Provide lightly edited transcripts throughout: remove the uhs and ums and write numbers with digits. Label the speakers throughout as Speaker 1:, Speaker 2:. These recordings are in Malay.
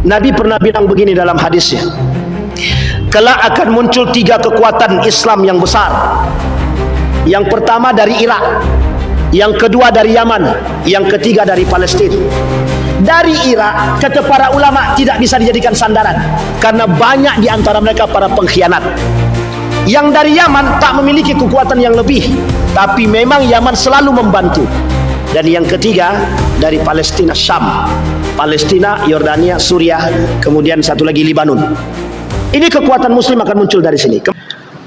Speaker 1: Nabi pernah bilang begini dalam hadisnya, kelak akan muncul 3 kekuatan Islam yang besar. Yang pertama dari Irak, yang kedua dari Yaman, yang ketiga dari Palestina. Dari Irak, kata para ulama, tidak bisa dijadikan sandaran karena banyak di antara mereka para pengkhianat. Yang dari Yaman tak memiliki kekuatan yang lebih, tapi memang Yaman selalu membantu. Dan yang ketiga dari Palestina, Syam, Palestina, Yordania, Suriah, kemudian satu lagi Libanon. Ini kekuatan Muslim akan muncul dari sini.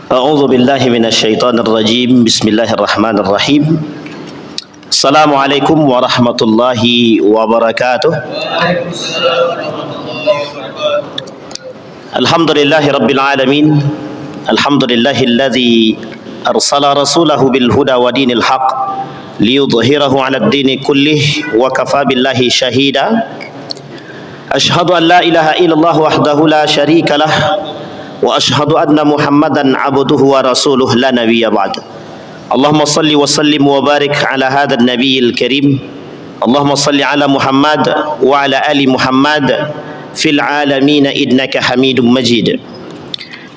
Speaker 1: A'udzu billahi minasyaitonir rajim. Bismillahirrahmanirrahim. Assalamualaikum warahmatullahi wabarakatuh. Alhamdulillahi rabbil alamin. Alhamdulillahilladzi arsala rasulahu bil huda wa dinil haq liyudhhirahu 'alad dini kullih wa kafa billahi shahida. Ashhadu an la ilaha illallah wahdahu la syarika lah wa ashhadu anna Muhammadan 'abduhu wa rasuluhu la nabiyya ba'da. Allahumma salli wa sallim wa barik ala hadzal nabiyil karim. Allahumma salli ala Muhammad wa ala ali Muhammad fil alamin innaka Hamidum Majid.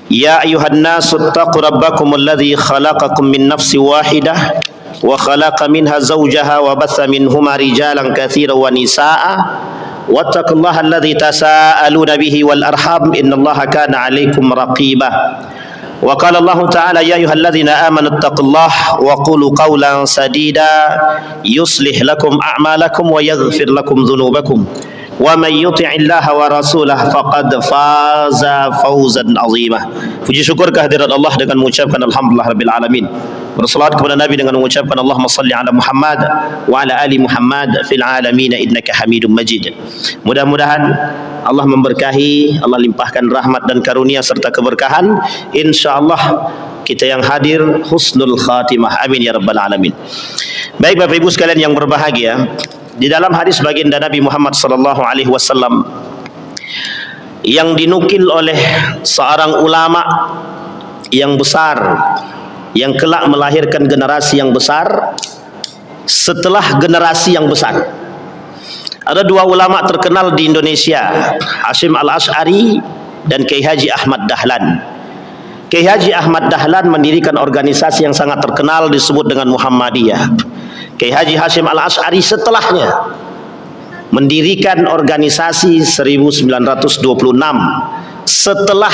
Speaker 1: Ya ayuhan nasu ittaqu rabbakum alladhi khalaqakum min nafsin wahidah wa khalaqa minha zawjaha wa batha minhuma rijalan katsiran wa nisaa'a wattaqullaha alladhi tasaaluna bihi wal arham innallaha kana 'alaikum raqiba. Wa qala Allah ta'ala ya ayyuhalladzina amanu ittaqullaha wa qulu qawlan sadida yuslih lakum a'malakum wa yaghfir lakum dhunubakum wa man yuti'illaha wa rasulahu faqad faza fawzan 'azima. Puji syukur kehadirat Allah dengan mengucapkan alhamdulillah rabbil alamin. Bersalawat kepada Nabi dengan mengucapkan Allahumma salli ala Muhammad wa ala ali Muhammad fil alamin innaka Hamidum Majid. Mudah-mudahan Allah memberkahi, Allah limpahkan rahmat dan karunia serta keberkahan. Insyaallah kita yang hadir husnul khatimah. Amin ya rabbal alamin. Baik Bapak Ibu sekalian yang berbahagia, di dalam hadis baginda Nabi Muhammad sallallahu alaihi wasallam yang dinukil oleh seorang ulama yang besar yang kelak melahirkan generasi yang besar setelah generasi yang besar. Ada 2 ulama terkenal di Indonesia, Hasyim Al-Asy'ari dan Kiai Haji Ahmad Dahlan. Kiai Haji Ahmad Dahlan mendirikan organisasi yang sangat terkenal disebut dengan Muhammadiyah. Kiai Haji Hasyim Al-Asy'ari setelahnya mendirikan organisasi 1926 setelah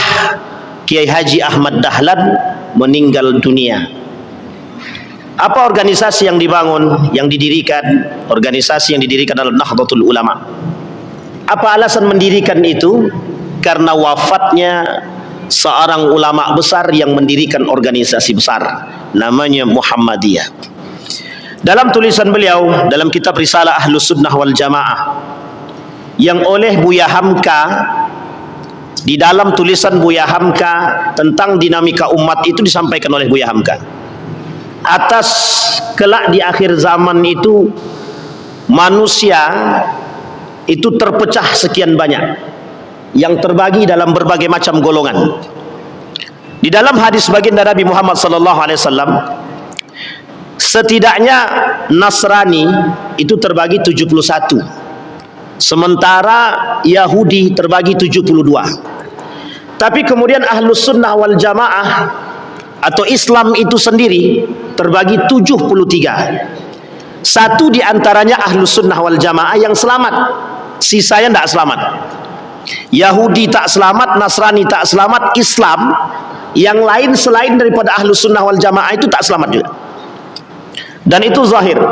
Speaker 1: Kiai Haji Ahmad Dahlan meninggal dunia. Apa organisasi yang dibangun, yang didirikan? Organisasi yang didirikan adalah Nahdlatul Ulama. Apa alasan mendirikan itu? Karena wafatnya seorang ulama besar yang mendirikan organisasi besar, namanya Muhammadiyah. Dalam tulisan beliau dalam kitab Risalah Ahlus Sunnah wal Jamaah yang oleh Buya Hamka, di dalam tulisan Buya Hamka tentang dinamika umat itu disampaikan oleh Buya Hamka, atas kelak di akhir zaman itu manusia itu terpecah sekian banyak, yang terbagi dalam berbagai macam golongan. Di dalam hadis baginda Nabi Muhammad sallallahu alaihi wasallam, setidaknya Nasrani itu terbagi 71, sementara Yahudi terbagi 72. Tapi kemudian Ahlus Sunnah wal Jamaah atau Islam itu sendiri terbagi 73. Satu di antaranya Ahlus Sunnah wal Jamaah yang selamat, sisanya tidak selamat. Yahudi tak selamat, Nasrani tak selamat, Islam yang lain selain daripada Ahlus Sunnah wal Jamaah itu tak selamat juga. Dan itu zahir,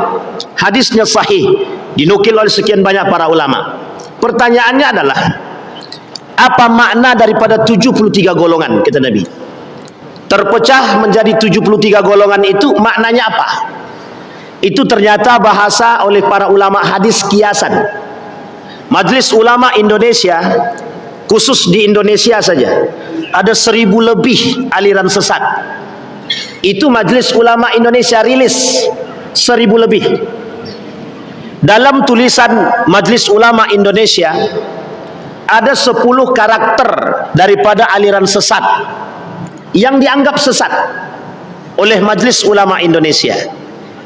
Speaker 1: hadisnya sahih, dinukil oleh sekian banyak para ulama. Pertanyaannya adalah, apa makna daripada 73 golongan, kata Nabi? Terpecah menjadi 73 golongan itu maknanya apa? Itu ternyata bahasa oleh para ulama hadis kiasan. Majelis Ulama Indonesia, khusus di Indonesia saja ada 1000 lebih aliran sesat. Itu Majelis Ulama Indonesia rilis 1000 lebih. Dalam tulisan Majelis Ulama Indonesia ada 10 karakter daripada aliran sesat yang dianggap sesat oleh Majelis Ulama Indonesia.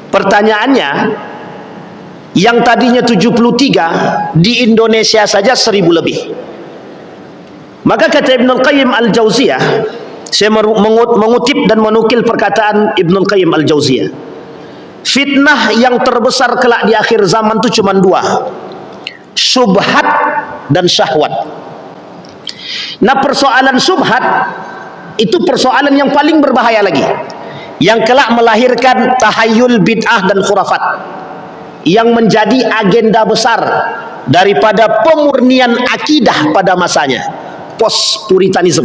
Speaker 1: Pertanyaannya, yang tadinya 73 di Indonesia saja 1000 lebih. Maka kata Ibnul Qayyim Al-Jauziyah, saya mengutip dan menukil perkataan Ibnul Qayyim Al-Jauziyah, fitnah yang terbesar kelak di akhir zaman itu cuma dua, syubhat dan syahwat. Nah, persoalan syubhat itu persoalan yang paling berbahaya lagi, yang kelak melahirkan tahayul bid'ah dan khurafat, yang menjadi agenda besar daripada pemurnian akidah pada masanya, post-puritanism.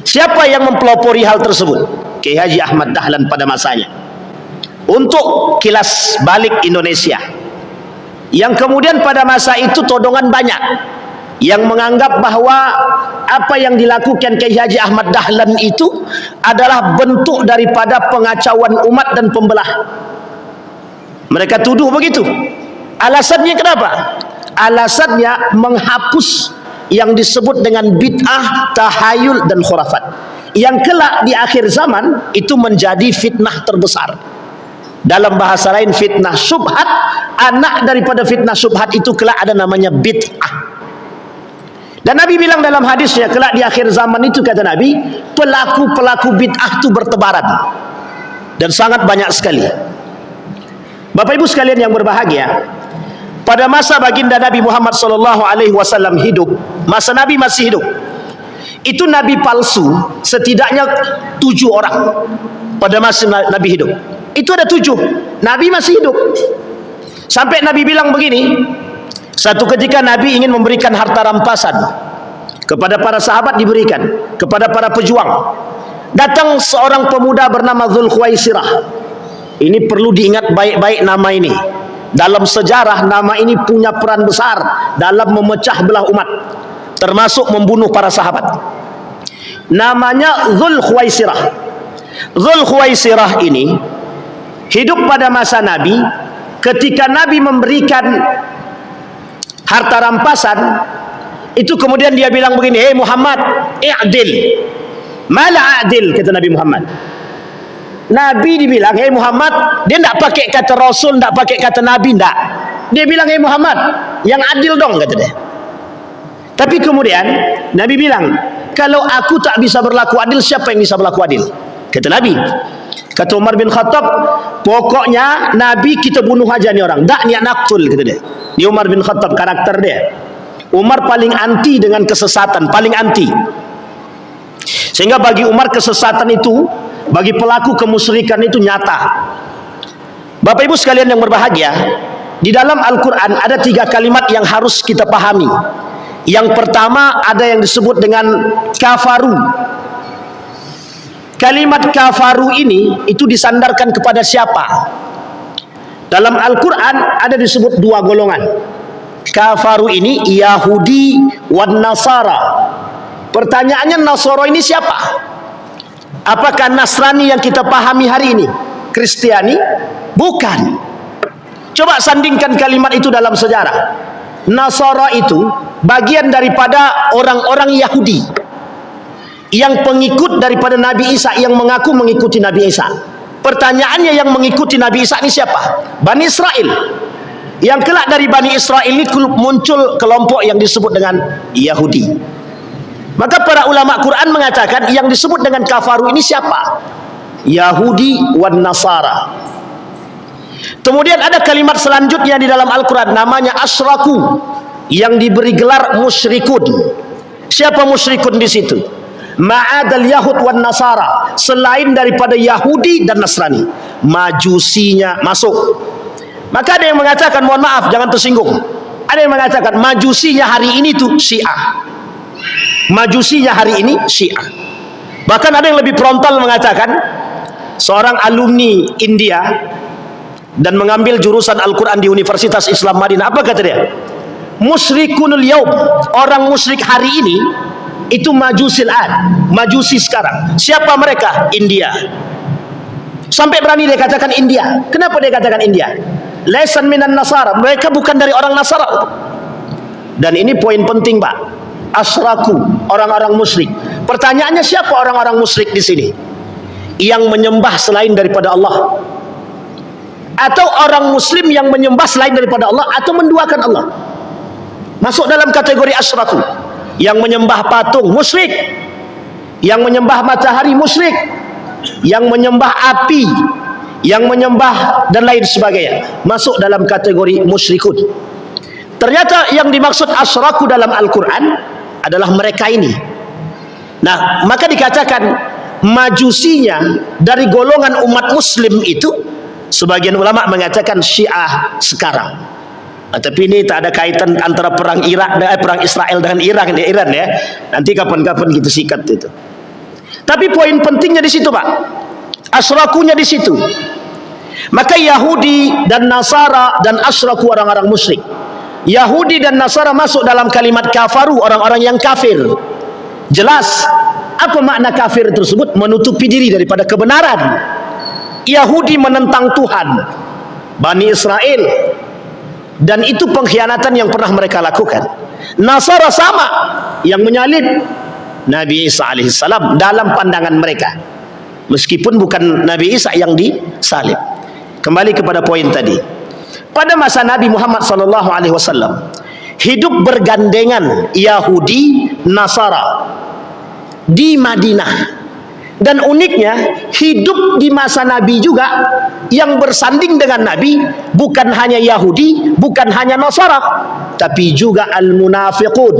Speaker 1: Siapa yang mempelopori hal tersebut? Kiai Haji Ahmad Dahlan pada masanya, untuk kilas balik Indonesia, yang kemudian pada masa itu todongan banyak yang menganggap bahwa apa yang dilakukan Kiai Haji Ahmad Dahlan itu adalah bentuk daripada pengacauan umat dan pembelah. Mereka tuduh begitu. Alasannya kenapa? Alasannya menghapus yang disebut dengan bid'ah, tahayul dan khurafat, yang kelak di akhir zaman itu menjadi fitnah terbesar. Dalam bahasa lain fitnah syubhat, anak daripada fitnah syubhat itu kelak ada namanya bid'ah. Dan Nabi bilang dalam hadisnya, kelak di akhir zaman itu, kata Nabi, pelaku-pelaku bid'ah itu bertebaran dan sangat banyak sekali. Bapak Ibu sekalian yang berbahagia, pada masa baginda Nabi Muhammad SAW hidup, masa Nabi masih hidup, itu Nabi palsu setidaknya 7 orang. Pada masa Nabi hidup itu ada 7 Nabi masih hidup. Sampai Nabi bilang begini, satu ketika Nabi ingin memberikan harta rampasan kepada para sahabat, diberikan kepada para pejuang. Datang seorang pemuda bernama Dzul Khuwaisirah. Ini perlu diingat baik-baik nama ini. Dalam sejarah nama ini punya peran besar dalam memecah belah umat, termasuk membunuh para sahabat. Namanya Dzul Khuwaisirah. Dzul Khuwaisirah ini hidup pada masa Nabi. Ketika Nabi memberikan harta rampasan itu, kemudian dia bilang begini, "Hei Muhammad, i'dil." "Mala a'dil?" kata Nabi Muhammad. Nabi dibilang, "Hei Muhammad," dia tidak pakai kata Rasul, tidak pakai kata Nabi, tidak. Dia bilang, "Hei Muhammad, yang adil dong," kata dia. Tapi kemudian Nabi bilang, "Kalau aku tak bisa berlaku adil, siapa yang bisa berlaku adil?" Kata Nabi. Kata Umar bin Khattab, "Pokoknya Nabi kita bunuh aja nih orang, tak niat naktul," kata dia. Ini Umar bin Khattab, karakter dia. Umar paling anti dengan kesesatan, paling anti. Sehingga bagi Umar kesesatan itu, bagi pelaku kemusyrikan itu nyata. Bapak Ibu sekalian yang berbahagia, di dalam Al-Quran ada 3 kalimat yang harus kita pahami. Yang pertama ada yang disebut dengan kafaru. Kalimat kafaru ini itu disandarkan kepada siapa? Dalam Al-Quran ada disebut 2 golongan. Kafaru ini Yahudi wan Nasara. Pertanyaannya, Nasara ini siapa? Apakah Nasrani yang kita pahami hari ini? Kristiani? Bukan. Coba sandingkan kalimat itu dalam sejarah. Nasara itu bagian daripada orang-orang Yahudi yang pengikut daripada Nabi Isa, yang mengaku mengikuti Nabi Isa. Pertanyaannya, yang mengikuti Nabi Isa ini siapa? Bani Israel. Yang kelak dari Bani Israel ini muncul kelompok yang disebut dengan Yahudi. Maka para ulama Quran mengatakan yang disebut dengan kafaru ini siapa? Yahudi wan Nasara. Kemudian ada kalimat selanjutnya di dalam Al-Quran, namanya asyraku, yang diberi gelar musyrikun. Siapa musyrikun di situ? Ma'adal Yahud wan Nasara, selain daripada Yahudi dan Nasrani. Majusinya masuk. Maka ada yang mengatakan, mohon maaf jangan tersinggung, ada yang mengatakan majusinya hari ini tuh Syiah. Majusinya hari ini Syiah. Bahkan ada yang lebih frontal mengatakan, seorang alumni India dan mengambil jurusan Al-Quran di Universitas Islam Madinah, apa kata dia? Musyrikunul yaum, orang musyrik hari ini itu majusil ad, majusi sekarang. Siapa mereka? India. Sampai berani dia katakan India. Kenapa dia katakan India? Laisan minan Nasara, mereka bukan dari orang Nasara. Dan ini poin penting, Pak. Asyraku, orang-orang musyrik. Pertanyaannya, siapa orang-orang musyrik di sini? Yang menyembah selain daripada Allah, atau orang muslim yang menyembah selain daripada Allah, atau menduakan Allah? Masuk dalam kategori asyraku. yang menyembah patung musyrik, yang menyembah matahari musyrik, yang menyembah api, yang menyembah dan lain sebagainya, masuk dalam kategori musyrikun. Ternyata yang dimaksud asyraku dalam Al-Quran adalah mereka ini. Nah, maka dikatakan majusinya dari golongan umat muslim itu, sebagian ulama mengatakan Syiah sekarang. Tapi ini tak ada kaitan antara perang perang Israel dengan Iran ya. Nanti kapan-kapan kita sikat itu. Tapi poin pentingnya di situ, Pak. Asyrakunya di situ. Maka Yahudi dan Nasara dan asyraku orang-orang musyrik. Yahudi dan Nasara masuk dalam kalimat kafaru, orang-orang yang kafir. Jelas apa makna kafir tersebut? Menutupi diri daripada kebenaran. Yahudi menentang Tuhan, Bani Israel, dan itu pengkhianatan yang pernah mereka lakukan. Nasara sama, yang menyalib Nabi Isa alaihissalam dalam pandangan mereka, meskipun bukan Nabi Isa yang disalib. Kembali kepada poin tadi. Pada masa Nabi Muhammad SAW hidup bergandengan Yahudi, Nasara di Madinah, dan uniknya hidup di masa Nabi juga yang bersanding dengan Nabi bukan hanya Yahudi, bukan hanya Nasara, tapi juga al-munafiqun.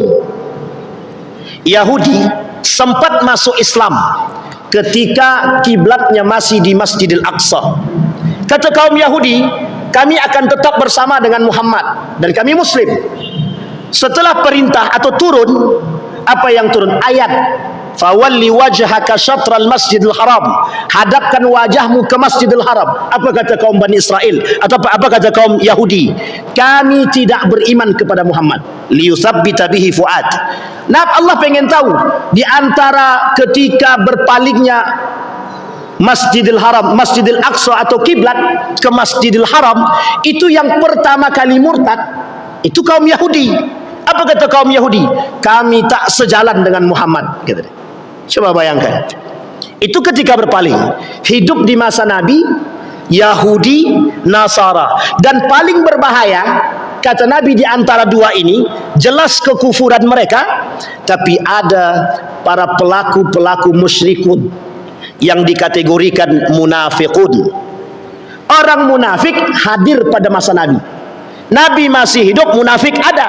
Speaker 1: Yahudi sempat masuk Islam ketika kiblatnya masih di Masjidil Aqsa. Kata kaum Yahudi, kami akan tetap bersama dengan Muhammad dan kami muslim. Setelah perintah atau turun, apa yang turun? Ayat, fawalli wajhaka syatral masjidil haram, hadapkan wajahmu ke Masjidil Haram. Apa kata kaum Bani Israel atau apa kata kaum Yahudi? Kami tidak beriman kepada Muhammad, liyuthabbita bihi fuad. Nah, Allah pengen tahu di antara ketika berpalingnya Masjidil Haram, Masjidil Aqsa atau kiblat ke Masjidil Haram, itu yang pertama kali murtad itu kaum Yahudi. Apa kata kaum Yahudi? Kami tak sejalan dengan Muhammad, gitu. Coba bayangkan. Itu ketika berpaling. Hidup di masa Nabi, Yahudi, Nasara. Dan paling berbahaya, kata Nabi, di antara dua ini, jelas kekufuran mereka, tapi ada para pelaku-pelaku musyrikun yang dikategorikan munafiqun. Orang munafik hadir pada masa Nabi. Nabi masih hidup, munafik ada.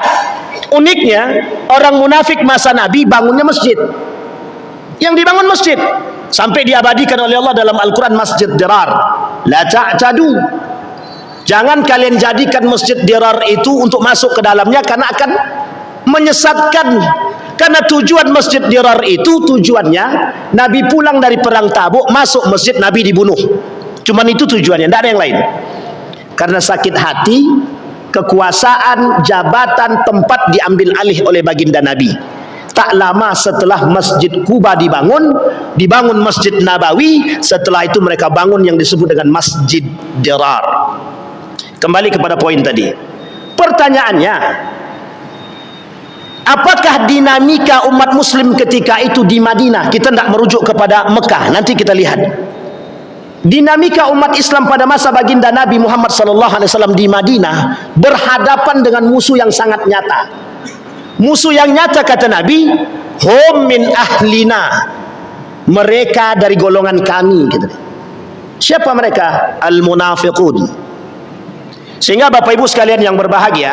Speaker 1: Uniknya, orang munafik masa Nabi bangunnya masjid. Yang dibangun masjid sampai diabadikan oleh Allah dalam Al-Quran, Masjid Dirar. La ta'tadu. Jangan kalian jadikan Masjid Dirar itu untuk masuk ke dalamnya, karena akan menyesatkan. Karena tujuan Masjid Dirar itu, tujuannya Nabi pulang dari perang Tabuk, masuk masjid, Nabi dibunuh. Cuman itu tujuannya, tidak ada yang lain. Karena sakit hati, kekuasaan, jabatan, tempat diambil alih oleh baginda Nabi. Tak lama setelah Masjid Kuba dibangun Masjid Nabawi. Setelah itu mereka bangun yang disebut dengan Masjid Dirar. Kembali kepada poin tadi. Pertanyaannya, apakah dinamika umat muslim ketika itu di Madinah? Kita tidak merujuk kepada Mekah, nanti kita lihat. Dinamika umat Islam pada masa baginda Nabi Muhammad SAW di Madinah berhadapan dengan musuh yang sangat nyata. Musuh yang nyata, kata Nabi, hum min ahlina, mereka dari golongan kami, gitu. Siapa mereka? Al-munafiqun. Sehingga Bapak Ibu sekalian yang berbahagia,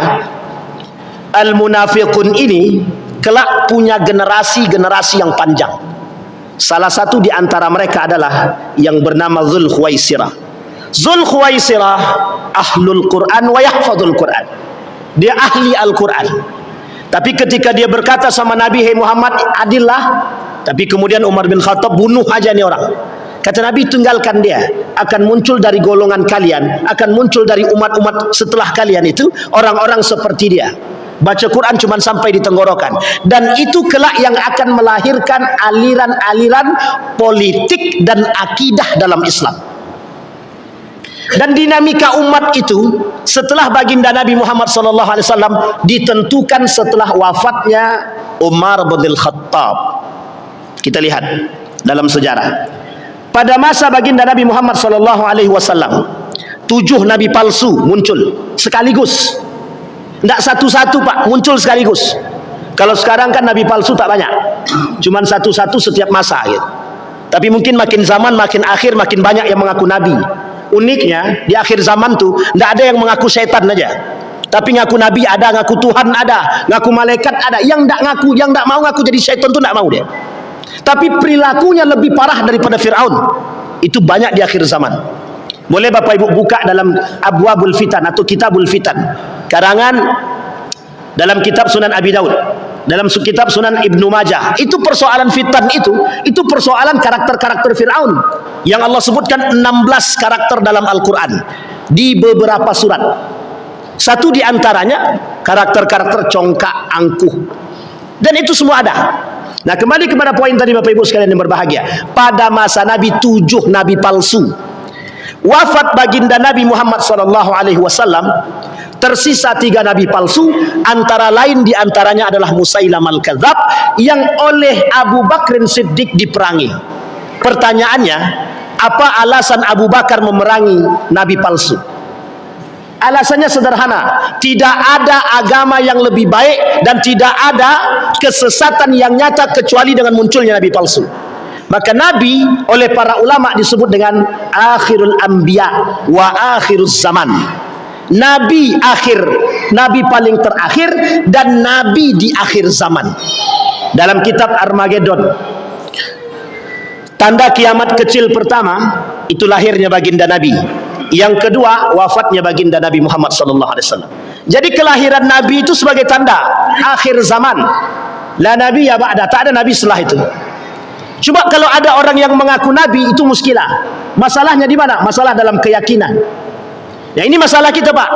Speaker 1: al-munafiqun ini kelak punya generasi-generasi yang panjang. Salah satu di antara mereka adalah yang bernama Dzul Khuwaisirah. Dzul Khuwaisirah ahlul Quran wa yahfadzul Quran. Dia ahli Al-Quran. Tapi ketika dia berkata sama Nabi, "Hei Muhammad, adillah." Tapi kemudian Umar bin Khattab, bunuh aja nih orang. Kata Nabi, tinggalkan dia. Akan muncul dari golongan kalian, akan muncul dari umat-umat setelah kalian itu orang-orang seperti dia. Baca Quran cuma sampai di tenggorokan. Dan itu kelak yang akan melahirkan aliran-aliran politik dan akidah dalam Islam. Dan dinamika umat itu setelah baginda Nabi Muhammad SAW ditentukan setelah wafatnya Umar bin Khattab. Kita lihat dalam sejarah. Pada masa baginda Nabi Muhammad SAW, 7 nabi palsu muncul sekaligus. Tidak satu-satu, Pak, muncul sekaligus.
Speaker 2: Kalau sekarang kan nabi palsu tak banyak, cuman satu-satu setiap masa gitu. Tapi mungkin makin zaman makin akhir makin banyak yang mengaku nabi. Uniknya di akhir zaman tuh tidak ada yang mengaku setan aja, tapi ngaku nabi ada, ngaku Tuhan ada, ngaku malaikat ada. Yang tidak ngaku, yang tidak mau ngaku jadi setan tuh tidak mau dia. Tapi perilakunya lebih parah daripada Fir'aun. Itu banyak di akhir zaman. Boleh Bapak Ibu buka dalam Abwabul Fitan atau Kitabul Fitan, karangan dalam kitab Sunan Abi Daud, dalam kitab Sunan Ibnu Majah. Itu persoalan fitan, itu persoalan karakter-karakter Fir'aun yang Allah sebutkan 16 karakter dalam Al-Quran di beberapa surat. Satu di antaranya karakter-karakter congkak, angkuh, dan itu semua ada. Nah, kembali kepada poin tadi Bapak Ibu sekalian yang berbahagia, pada masa Nabi 7 nabi palsu wafat baginda Nabi Muhammad SAW, tersisa 3 nabi palsu, antara lain diantaranya adalah Musailam al-Kadzab yang oleh Abu Bakr Siddiq diperangi. Pertanyaannya, apa alasan Abu Bakar memerangi nabi palsu? Alasannya sederhana, tidak ada agama yang lebih baik dan tidak ada kesesatan yang nyata kecuali dengan munculnya nabi palsu. Maka nabi oleh para ulama disebut dengan akhirul anbiya wa akhiruz zaman. Nabi akhir, nabi paling terakhir, dan nabi di akhir zaman. Dalam kitab Armageddon, tanda kiamat kecil pertama itu lahirnya baginda Nabi. Yang kedua, wafatnya baginda Nabi Muhammad SAW. Jadi kelahiran Nabi itu sebagai tanda akhir zaman. La nabi ya ba'da, tak ada nabi setelah itu. Coba kalau ada orang yang mengaku nabi, itu muskilah. Masalahnya di mana? Masalah dalam keyakinan. Ya, ini masalah kita, Pak.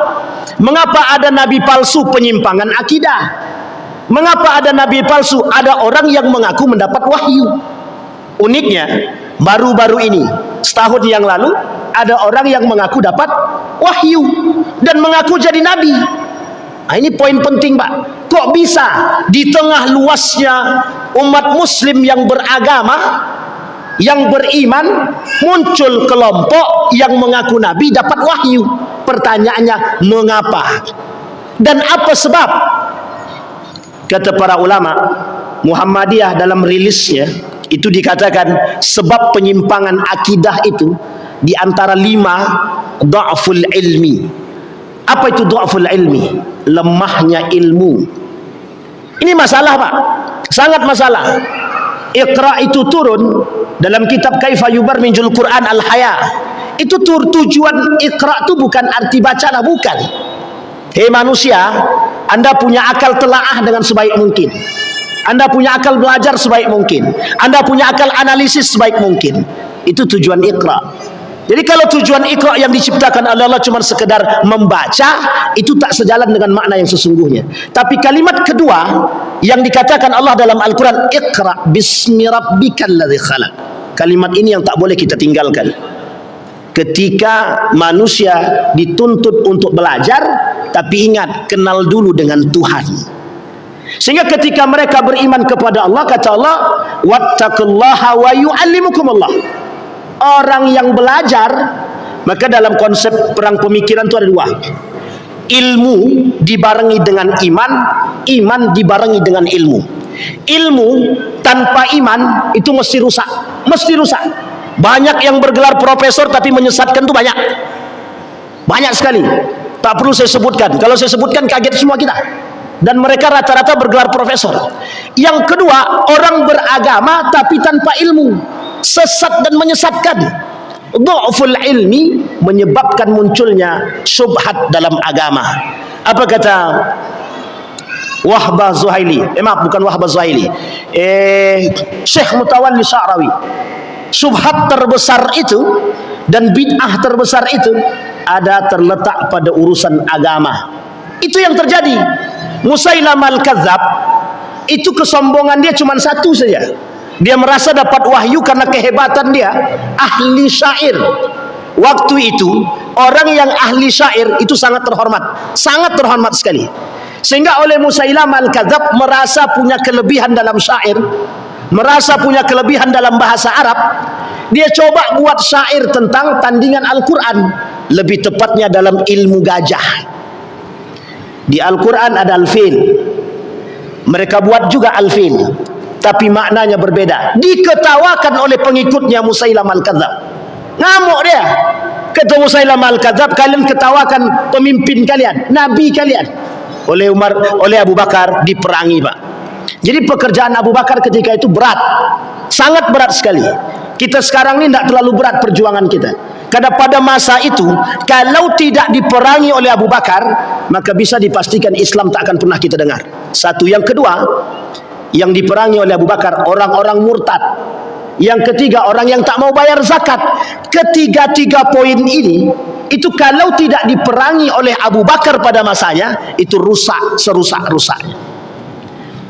Speaker 2: Mengapa ada nabi palsu? Penyimpangan akidah. Mengapa ada nabi palsu? Ada orang yang mengaku mendapat wahyu. Uniknya, baru-baru ini, setahun yang lalu, ada orang yang mengaku dapat wahyu dan mengaku jadi nabi. Nah, ini poin penting, Pak. Kok bisa di tengah luasnya umat muslim yang beragama, yang beriman, muncul kelompok yang mengaku nabi dapat wahyu? Pertanyaannya, mengapa? Dan apa sebab? Kata para ulama Muhammadiyah dalam rilisnya, itu dikatakan sebab penyimpangan akidah itu di antara 5, dha'ful ilmi. Apa itu dha'ful ilmi? Lemahnya ilmu. Ini masalah, Pak, sangat masalah. Iqra itu turun dalam kitab Kaifa Yubarrijul Quran Al-Haya. Itu tujuan Iqra itu bukan arti bacalah, bukan. Hei manusia, Anda punya akal telaah dengan sebaik mungkin. Anda punya akal belajar sebaik mungkin. Anda punya akal analisis sebaik mungkin. Itu tujuan Iqra. Jadi kalau tujuan Iqra yang diciptakan oleh Allah cuma sekedar membaca, itu tak sejalan dengan makna yang sesungguhnya. Tapi kalimat kedua yang dikatakan Allah dalam Al-Quran, Iqra bismi rabbikal ladzi khalaq. Kalimat ini yang tak boleh kita tinggalkan. Ketika manusia dituntut untuk belajar, tapi ingat, kenal dulu dengan Tuhan. Sehingga ketika mereka beriman kepada Allah, kata Allah, wattaqullaha wa yu'allimukumullah. Orang yang belajar, maka dalam konsep perang pemikiran itu ada 2. Ilmu dibarengi dengan iman, iman dibarengi dengan ilmu. Ilmu tanpa iman itu mesti rusak, mesti rusak. Banyak yang bergelar profesor tapi menyesatkan itu banyak. Banyak sekali. Tak perlu saya sebutkan. Kalau saya sebutkan kaget semua kita. Dan mereka rata-rata bergelar profesor. Yang kedua, orang beragama tapi tanpa ilmu, sesat dan menyesatkan. Dha'ful ilmi menyebabkan munculnya syubhat dalam agama. Apa kata Wahbah Zuhaili? Maaf, bukan Wahbah Zuhaili. Syekh Mutawalli Sya'rawi. Syubhat terbesar itu dan bid'ah terbesar itu ada terletak pada urusan agama. Itu yang terjadi. Musailam al-Kadzab itu kesombongan dia cuma satu saja. Dia merasa dapat wahyu karena kehebatan dia ahli syair. Waktu itu orang yang ahli syair itu sangat terhormat sekali. Sehingga oleh Musailam al-Kadzab merasa punya kelebihan dalam syair, merasa punya kelebihan dalam bahasa Arab. Dia coba buat syair tentang tandingan Al-Quran, lebih tepatnya dalam ilmu gajah. Di Al-Quran ada al-fil, Mereka buat juga al-fil, tapi maknanya berbeda. Diketawakan oleh pengikutnya Musailam al-Kadzab. Ngamuk dia. Kata Musailam al-Kadzab, kalian ketawakan pemimpin kalian, nabi kalian. Oleh Abu Bakar diperangi, Pak. Jadi pekerjaan Abu Bakar ketika itu berat, sangat berat sekali. Kita sekarang ini tidak terlalu berat perjuangan kita, karena pada masa itu kalau tidak diperangi oleh Abu Bakar, maka bisa dipastikan Islam tak akan pernah kita dengar. Satu. Yang kedua, yang diperangi oleh Abu Bakar orang-orang murtad. Yang ketiga, orang yang tak mau bayar zakat. Ketiga-tiga poin ini, itu kalau tidak diperangi oleh Abu Bakar pada masanya, itu rusak, serusak-rusaknya.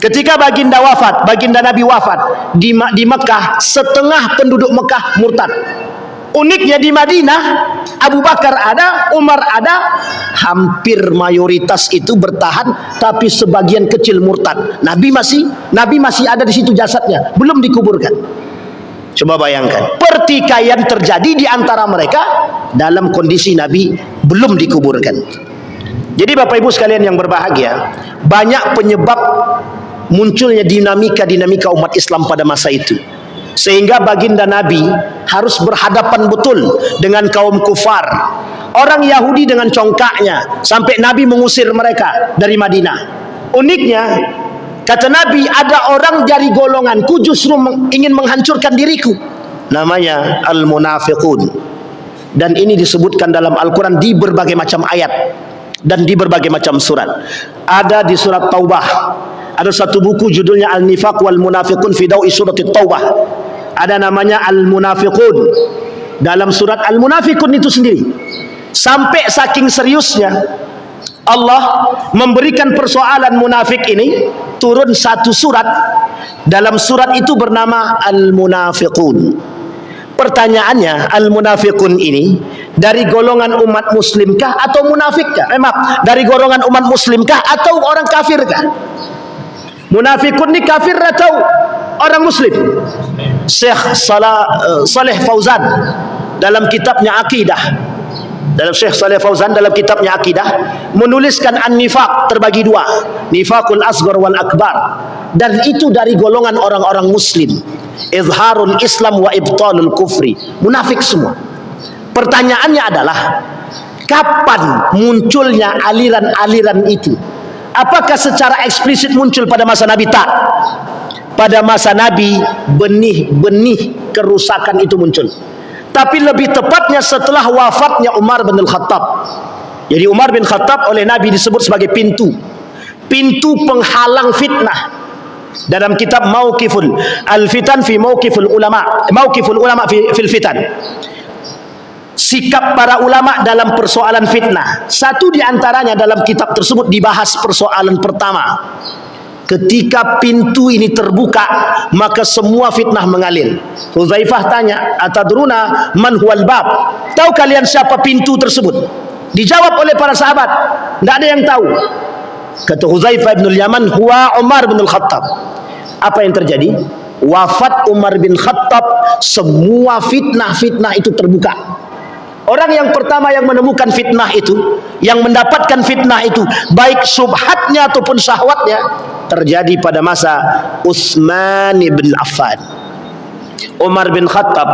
Speaker 2: Ketika baginda Nabi wafat di Mekah, setengah penduduk Mekah murtad. Uniknya di Madinah, Abu Bakar ada, Umar ada, hampir mayoritas itu bertahan, tapi sebagian kecil murtad. Nabi masih ada di situ jasadnya, belum dikuburkan. Coba bayangkan, pertikaian terjadi di antara mereka dalam kondisi Nabi belum dikuburkan. Jadi Bapak Ibu sekalian yang berbahagia, banyak penyebab munculnya dinamika umat Islam pada masa itu, sehingga baginda Nabi harus berhadapan betul dengan kaum kufar, orang Yahudi dengan congkaknya, sampai Nabi mengusir mereka dari Madinah. Uniknya, kata Nabi, ada orang dari golonganku justru ingin menghancurkan diriku, namanya al-munafiqun. Dan ini disebutkan dalam Al-Quran di berbagai macam ayat dan di berbagai macam surat. Ada di surat Taubah, ada satu buku judulnya Al-Nifaq wal Munafiqun fi Dawi Surat Taubah. Ada namanya Al-Munafiqun dalam surat Al-Munafiqun itu sendiri. Sampai saking seriusnya Allah memberikan persoalan munafik ini, turun satu surat. Dalam surat itu bernama Al-Munafiqun. Pertanyaannya, Al-Munafiqun ini dari golongan umat muslimkah atau munafikkah? Dari golongan umat muslimkah atau orang kafirkah? Munafikun ni kafir atau orang muslim? Syekh Saleh Fauzan dalam kitabnya Aqidah, Syekh Saleh Fauzan dalam kitabnya Aqidah menuliskan an-nifaq terbagi dua, nifaqul asghar wal akbar, dan itu dari golongan orang-orang muslim, izharul Islam wa ibtalul kufri, munafik semua. Pertanyaannya adalah, kapan munculnya aliran-aliran itu? Apakah secara eksplisit muncul pada masa Nabi? Tak. Pada masa Nabi benih-benih kerusakan itu muncul, tapi lebih tepatnya setelah wafatnya Umar bin Khattab. Jadi Umar bin Khattab oleh Nabi disebut sebagai pintu penghalang fitnah. Dalam kitab Mauqiful Al-Fitan fi Mauqiful Ulama fil Fitan, sikap para ulama dalam persoalan fitnah. Satu di antaranya dalam kitab tersebut dibahas persoalan pertama. Ketika pintu ini terbuka, maka semua fitnah mengalir. Hudzaifah tanya, "Atadruna man huwal bab?" Tahu kalian siapa pintu tersebut? Dijawab oleh para sahabat, tidak ada yang tahu. Kata Hudzaifah bin Yaman, "Huwa Umar bin Khattab." Apa yang terjadi? Wafat Umar bin Khattab, semua fitnah itu terbuka. Orang yang pertama yang menemukan fitnah itu, yang mendapatkan fitnah itu, baik syubhatnya ataupun syahwatnya, terjadi pada masa Utsman bin Affan. Umar bin Khattab,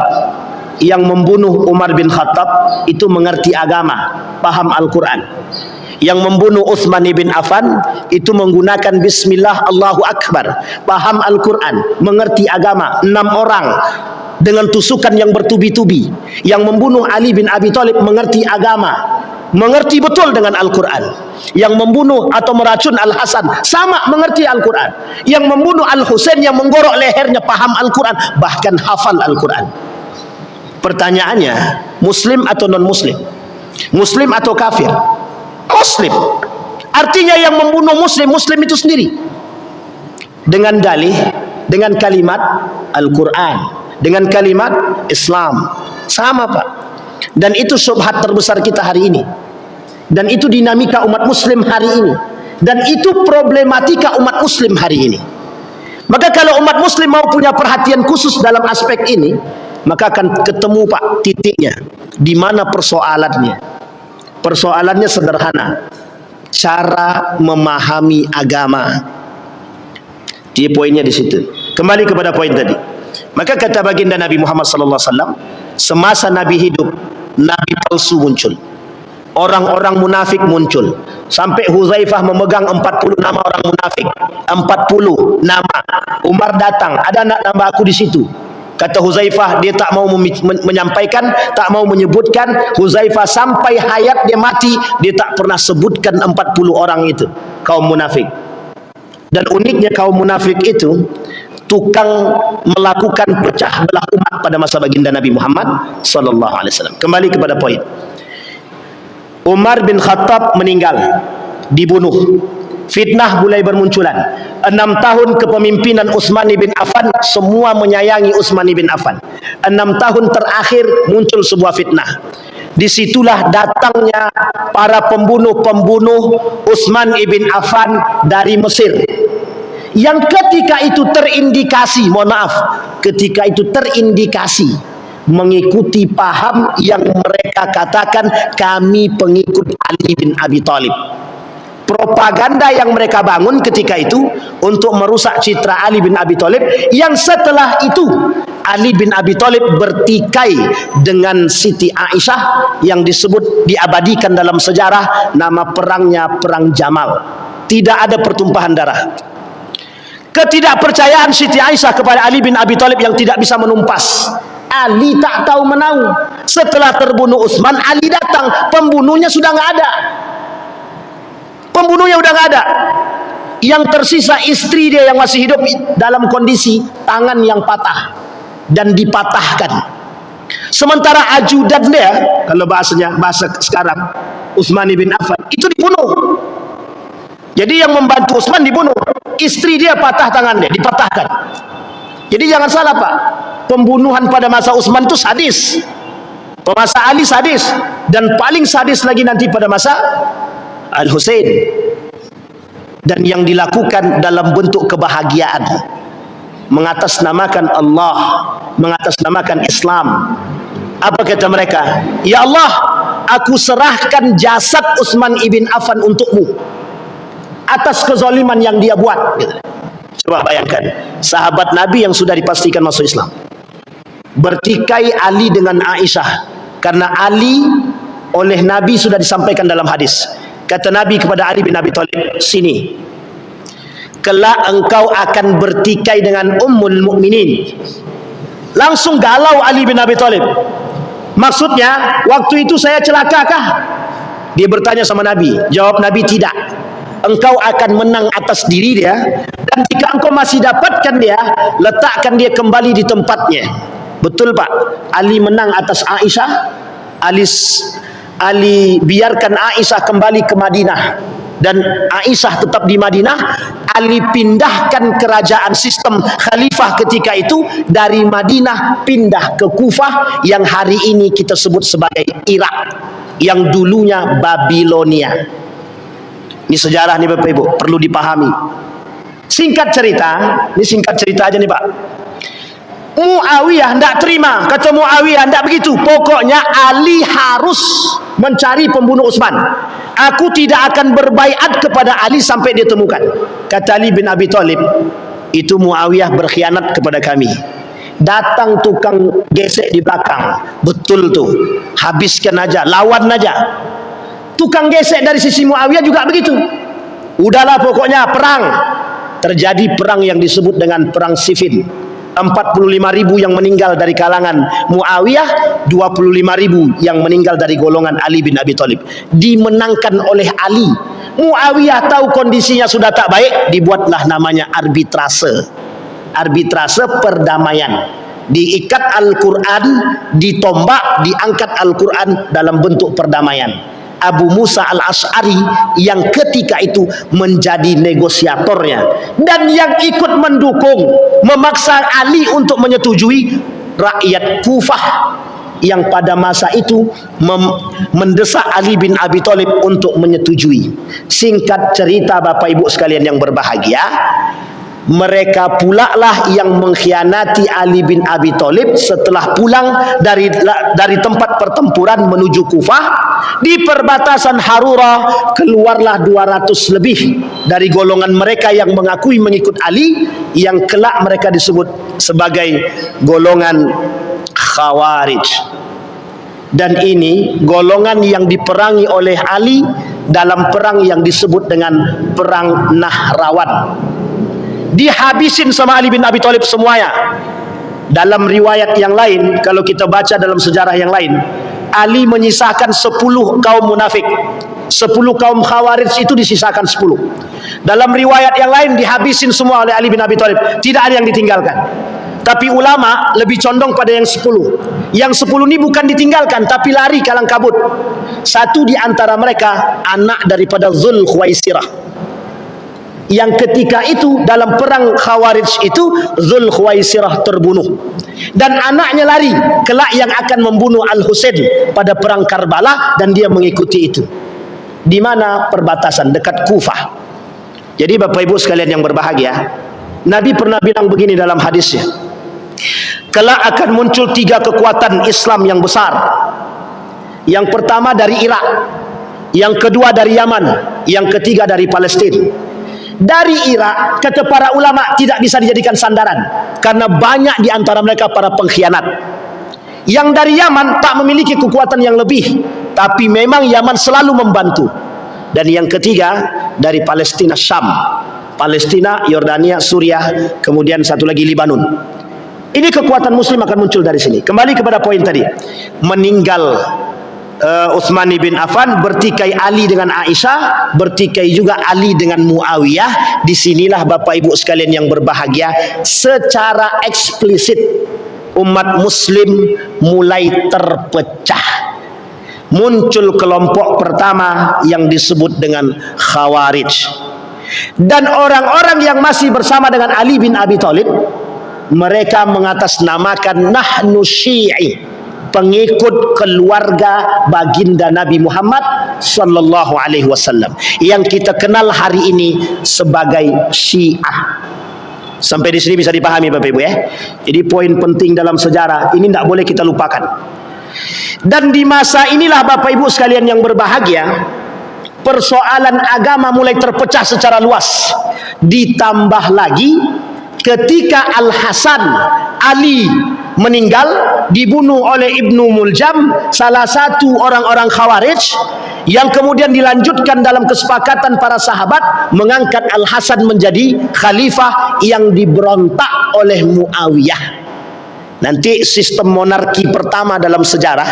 Speaker 2: yang membunuh Umar bin Khattab itu mengerti agama, paham Al-Quran. Yang membunuh Utsman bin Affan itu menggunakan Bismillah Allahu Akbar, paham Al-Quran, mengerti agama. 6 orang dengan tusukan yang bertubi-tubi. Yang membunuh Ali bin Abi Thalib mengerti agama, mengerti betul dengan Al-Quran. Yang membunuh atau meracun Al-Hasan sama mengerti Al-Quran. Yang membunuh Al-Husain, yang menggorok lehernya, paham Al-Quran, bahkan hafal Al-Quran. Pertanyaannya, muslim atau non-muslim? Muslim atau kafir? Muslim. Artinya yang membunuh muslim itu sendiri. Dengan dalih, dengan kalimat Al-Quran, dengan kalimat Islam. Sama, Pak. Dan itu syubhat terbesar kita hari ini. Dan itu dinamika umat muslim hari ini. Dan itu problematika umat muslim hari ini. Maka kalau umat muslim mau punya perhatian khusus dalam aspek ini, maka akan ketemu, Pak, titiknya. Di mana persoalannya? Persoalannya sederhana. Cara memahami agama. Dia poinnya di situ. Kembali kepada poin tadi. Maka kata baginda Nabi Muhammad sallallahu alaihi wasallam, semasa Nabi hidup, nabi palsu muncul. Orang-orang munafik muncul. Sampai Huzaifah memegang 40 nama orang munafik. 40 nama. Umar datang, ada anak nama aku di situ. Kata Huzaifah, dia tak mau menyampaikan, tak mau menyebutkan. Huzaifah sampai hayat dia mati, dia tak pernah sebutkan 40 orang itu, kaum munafik. Dan uniknya kaum munafik itu tukang melakukan pecah belah umat pada masa baginda Nabi Muhammad sallallahu alaihi wasallam. Kembali kepada poin. Umar bin Khattab meninggal, dibunuh. Fitnah mulai bermunculan. 6 tahun kepemimpinan Utsman bin Affan, semua menyayangi Utsman bin Affan. 6 tahun terakhir muncul sebuah fitnah. Disitulah datangnya para pembunuh-pembunuh Utsman bin Affan dari Mesir, yang ketika itu terindikasi, mohon maaf, ketika itu terindikasi mengikuti paham yang mereka katakan kami pengikut Ali bin Abi Thalib. Propaganda yang mereka bangun ketika itu untuk merusak citra Ali bin Abi Thalib, yang setelah itu Ali bin Abi Thalib bertikai dengan Siti Aisyah, yang disebut, diabadikan dalam sejarah, nama perangnya Perang Jamal. Tidak ada pertumpahan darah. Ketidakpercayaan Siti Aisyah kepada Ali bin Abi Thalib yang tidak bisa menumpas. Ali tak tahu menau. Setelah terbunuh Utsman, Ali datang, pembunuhnya sudah nggak ada. Pembunuhnya udah nggak ada. Yang tersisa istri dia yang masih hidup dalam kondisi tangan yang patah dan dipatahkan. Sementara ajudan dia, kalau bahasa sekarang, Utsman bin Affan, itu dibunuh. Jadi yang membantu Utsman dibunuh, istri dia patah tangan dia, dipatahkan. Jadi jangan salah Pak, pembunuhan pada masa Utsman itu sadis, masa Ali sadis, dan paling sadis lagi nanti pada masa Al-Husain. Dan yang dilakukan dalam bentuk kebahagiaan, mengatasnamakan Allah, mengatasnamakan Islam. Apa kata mereka? Ya Allah, aku serahkan jasad Utsman ibn Affan untukmu atas kezaliman yang dia buat. Coba bayangkan, sahabat Nabi yang sudah dipastikan masuk Islam bertikai Ali dengan Aisyah, karena Ali oleh Nabi sudah disampaikan dalam hadis. Kata Nabi kepada Ali bin Abi Thalib, sini, kelak engkau akan bertikai dengan Ummul Mukminin. Langsung galau Ali bin Abi Thalib. Maksudnya, waktu itu saya celakakah? Dia bertanya sama Nabi. Jawab Nabi, tidak. Engkau akan menang atas diri dia, dan jika engkau masih dapatkan dia, letakkan dia kembali di tempatnya. Betul Pak, Ali menang atas Aisyah. Ali biarkan Aisyah kembali ke Madinah, dan Aisyah tetap di Madinah. Ali pindahkan kerajaan sistem khalifah ketika itu dari Madinah pindah ke Kufah, yang hari ini kita sebut sebagai Irak, yang dulunya Babilonia. Ini sejarah nih Bapak Ibu, perlu dipahami. Singkat cerita, ini singkat cerita aja nih Pak. Muawiyah tidak terima. Kata Muawiyah, tidak begitu. Pokoknya Ali harus mencari pembunuh Utsman. Aku tidak akan berbaiat kepada Ali sampai dia temukan. Kata Ali bin Abi Thalib, itu Muawiyah berkhianat kepada kami. Datang tukang gesek di belakang. Betul tuh, habiskan aja, lawan aja. Tukang gesek dari sisi Muawiyah juga begitu. Udahlah pokoknya perang. Terjadi perang yang disebut dengan perang Siffin. 45.000 yang meninggal dari kalangan Muawiyah, 25.000 yang meninggal dari golongan Ali bin Abi Thalib. Dimenangkan oleh Ali. Muawiyah tahu kondisinya sudah tak baik, dibuatlah namanya arbitrase. Arbitrase perdamaian. Diikat Al-Quran, ditombak, diangkat Al-Quran dalam bentuk perdamaian. Abu Musa al-Ash'ari yang ketika itu menjadi negosiatornya, dan yang ikut mendukung, memaksa Ali untuk menyetujui, rakyat Kufah yang pada masa itu mendesak Ali bin Abi Thalib untuk menyetujui. Singkat cerita Bapak Ibu sekalian yang berbahagia, Mereka pula lah yang mengkhianati Ali bin Abi Thalib setelah pulang dari tempat pertempuran menuju Kufah. Di perbatasan Harura keluarlah 200 lebih dari golongan mereka yang mengakui mengikut Ali, yang kelak mereka disebut sebagai golongan Khawarij. Dan ini golongan yang diperangi oleh Ali dalam perang yang disebut dengan Perang Nahrawan. Dihabisin sama Ali bin Abi Thalib semuanya. Dalam riwayat yang lain, kalau kita baca dalam sejarah yang lain, Ali menyisakan 10 kaum munafik, 10 kaum Khawarij itu disisakan 10. Dalam riwayat yang lain dihabisin semua oleh Ali bin Abi Thalib, tidak ada yang ditinggalkan. Tapi ulama lebih condong pada yang 10. Yang 10 ini bukan ditinggalkan, tapi lari kalang kabut. Satu di antara mereka anak daripada Dzul Khuwaisirah, yang ketika itu dalam perang Khawarij itu Dzul Khuwaisirah terbunuh, dan anaknya lari kelak yang akan membunuh Al-Husain pada perang Karbala, dan dia mengikuti itu. Di mana? Perbatasan dekat Kufah. Jadi Bapak Ibu sekalian yang berbahagia, Nabi pernah bilang begini dalam hadisnya, kelak akan muncul 3 kekuatan Islam yang besar. Yang pertama dari Irak, yang kedua dari Yaman, yang ketiga dari Palestina. Dari Irak, kata para ulama, tidak bisa dijadikan sandaran karena banyak di antara mereka para pengkhianat. Yang dari Yaman tak memiliki kekuatan yang lebih, tapi memang Yaman selalu membantu. Dan yang ketiga dari Palestina, Syam, Palestina, Yordania, Suriah, kemudian satu lagi Libanon. Ini kekuatan Muslim akan muncul dari sini. Kembali kepada poin tadi, meninggal Utsman bin Affan, bertikai Ali dengan Aisyah, bertikai juga Ali dengan Muawiyah. Disinilah Bapak Ibu sekalian yang berbahagia, secara eksplisit umat Muslim mulai terpecah. Muncul kelompok pertama yang disebut dengan Khawarij. Dan orang-orang yang masih bersama dengan Ali bin Abi Thalib, mereka mengatasnamakan nahnu Syi'i, pengikut keluarga baginda Nabi Muhammad sallallahu alaihi wasallam, yang kita kenal hari ini sebagai Syiah. Sampai di sini bisa dipahami Bapak Ibu ya. Jadi poin penting dalam sejarah ini tidak boleh kita lupakan. Dan di masa inilah Bapak Ibu sekalian yang berbahagia, persoalan agama mulai terpecah secara luas. Ditambah lagi ketika Al-Hasan Ali meninggal, dibunuh oleh Ibnu Muljam, salah satu orang-orang Khawarij, yang kemudian dilanjutkan dalam kesepakatan para sahabat mengangkat Al-Hasan menjadi khalifah yang diberontak oleh Muawiyah. Nanti sistem monarki pertama dalam sejarah,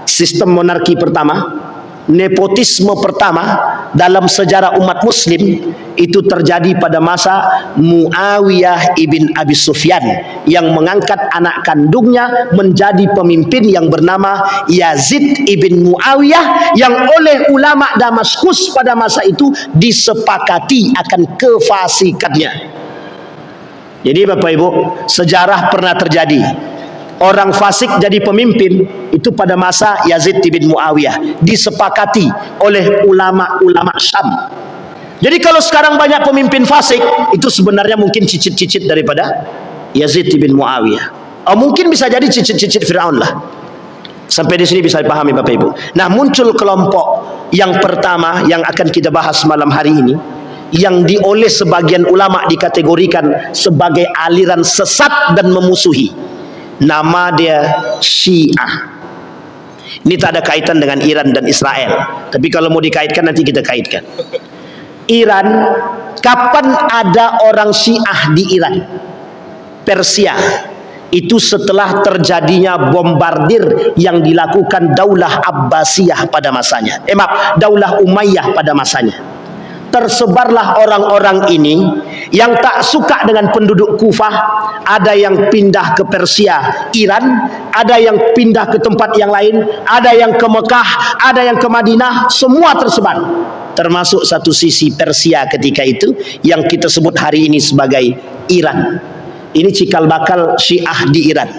Speaker 2: sistem monarki pertama, nepotisme pertama dalam sejarah umat Muslim itu terjadi pada masa Muawiyah ibn Abi Sufyan, yang mengangkat anak kandungnya menjadi pemimpin yang bernama Yazid ibn Muawiyah, yang oleh ulama Damaskus pada masa itu disepakati akan kefasikannya. Jadi Bapak Ibu, sejarah pernah terjadi orang fasik jadi pemimpin itu pada masa Yazid bin Muawiyah, disepakati oleh ulama-ulama Syam. Jadi kalau sekarang banyak pemimpin fasik, itu sebenarnya mungkin cicit-cicit daripada Yazid bin Muawiyah. Mungkin bisa jadi cicit-cicit Fir'aun lah. Sampai di sini bisa dipahami Bapak Ibu. Nah, muncul kelompok yang pertama yang akan kita bahas malam hari ini, yang oleh sebagian ulama dikategorikan sebagai aliran sesat dan memusuhi. Nama dia Syiah. Ini tak ada kaitan dengan Iran dan Israel, tapi kalau mau dikaitkan nanti kita kaitkan. Iran, kapan ada orang Syiah di Iran? Persia. Itu setelah terjadinya bombardir yang dilakukan Daulah Abbasiyah pada masanya. Daulah Umayyah pada masanya. Tersebarlah orang-orang ini yang tak suka dengan penduduk Kufah. Ada yang pindah ke Persia, Iran, ada yang pindah ke tempat yang lain, ada yang ke Mekah, ada yang ke Madinah, semua tersebar. Termasuk satu sisi Persia ketika itu yang kita sebut hari ini sebagai Iran. Ini cikal bakal Syiah di Iran.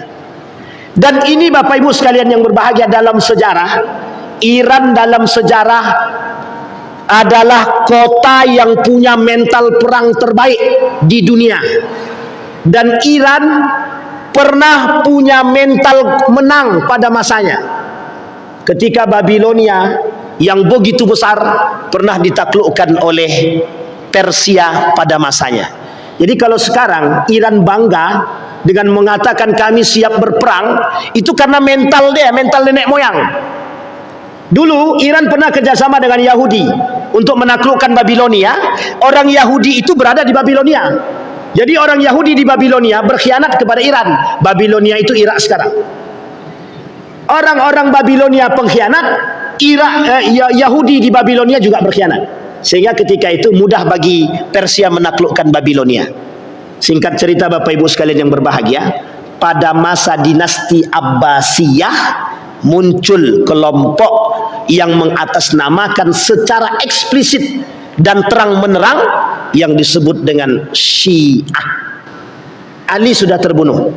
Speaker 2: Dan ini Bapak Ibu sekalian yang berbahagia, dalam sejarah Iran dalam sejarah adalah kota yang punya mental perang terbaik di dunia. Dan Iran pernah punya mental menang pada masanya. Ketika Babilonia yang begitu besar pernah ditaklukkan oleh Persia pada masanya. Jadi kalau sekarang Iran bangga dengan mengatakan kami siap berperang, itu karena mental dia, mental nenek moyang. Dulu Iran pernah kerjasama dengan Yahudi untuk menaklukkan Babilonia. Orang Yahudi itu berada di Babilonia. Jadi orang Yahudi di Babilonia berkhianat kepada Iran. Babilonia itu Irak sekarang. Orang-orang Babilonia pengkhianat, Yahudi di Babilonia juga berkhianat. Sehingga ketika itu mudah bagi Persia menaklukkan Babilonia. Singkat cerita Bapak Ibu sekalian yang berbahagia, pada masa dinasti Abbasiyah muncul kelompok yang mengatasnamakan secara eksplisit dan terang-menerang yang disebut dengan Syiah. Ali sudah terbunuh,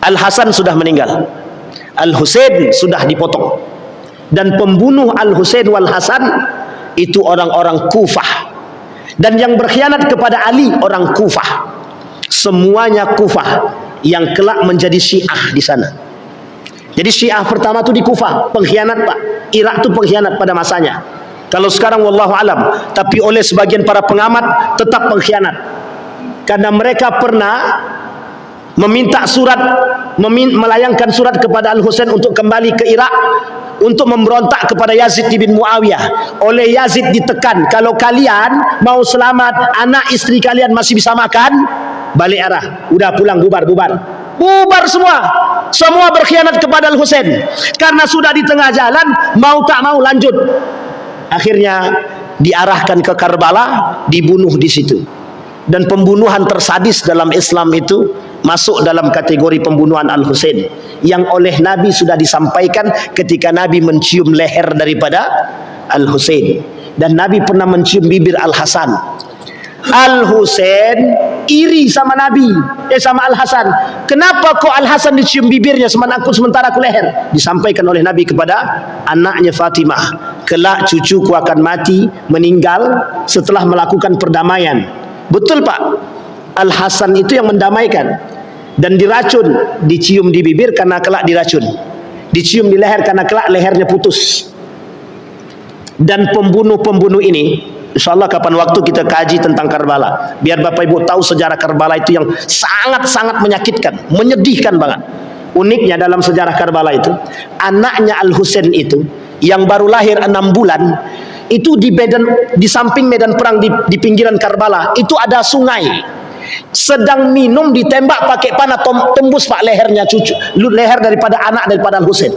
Speaker 2: Al-Hasan sudah meninggal, Al-Husain sudah dipotong, dan pembunuh Al-Husain wal Hasan itu orang-orang Kufah, dan yang berkhianat kepada Ali orang Kufah. Semuanya Kufah yang kelak menjadi Syiah di sana. Jadi Syiah pertama itu di Kufah, pengkhianat Pak. Irak itu pengkhianat pada masanya. Kalau sekarang wallahu alam, tapi oleh sebagian para pengamat tetap pengkhianat. Karena mereka pernah meminta surat, melayangkan surat kepada Al-Husain untuk kembali ke Irak untuk memberontak kepada Yazid bin Muawiyah. Oleh Yazid ditekan, kalau kalian mau selamat, anak istri kalian masih bisa makan, balik arah, udah pulang, bubar semua berkhianat kepada Al-Husain. Karena sudah di tengah jalan, mau tak mau lanjut, akhirnya diarahkan ke Karbala, dibunuh di situ. Dan pembunuhan tersadis dalam Islam itu masuk dalam kategori pembunuhan Al-Husain, yang oleh Nabi sudah disampaikan ketika Nabi mencium leher daripada Al-Husain, dan Nabi pernah mencium bibir Al-Hasan. Al-Husain iri sama Nabi, sama Al-Hasan. Kenapa kok Al-Hasan dicium bibirnya sementara aku leher? Disampaikan oleh Nabi kepada anaknya Fatimah, kelak cucuku akan mati, meninggal setelah melakukan perdamaian. Betul Pak, Al-Hasan itu yang mendamaikan. Dan diracun, dicium di bibir karena kelak diracun, dicium di leher karena kelak lehernya putus. Dan pembunuh-pembunuh ini, insyaallah kapan waktu kita kaji tentang Karbala, biar Bapak Ibu tahu sejarah Karbala itu yang sangat-sangat menyakitkan, menyedihkan banget. Uniknya dalam sejarah Karbala itu, anaknya Al-Husain itu yang baru lahir 6 bulan, itu di samping medan perang di pinggiran Karbala itu ada sungai. Sedang minum, ditembak pakai panah, tembus Pak lehernya leher daripada anak daripada Al-Husain.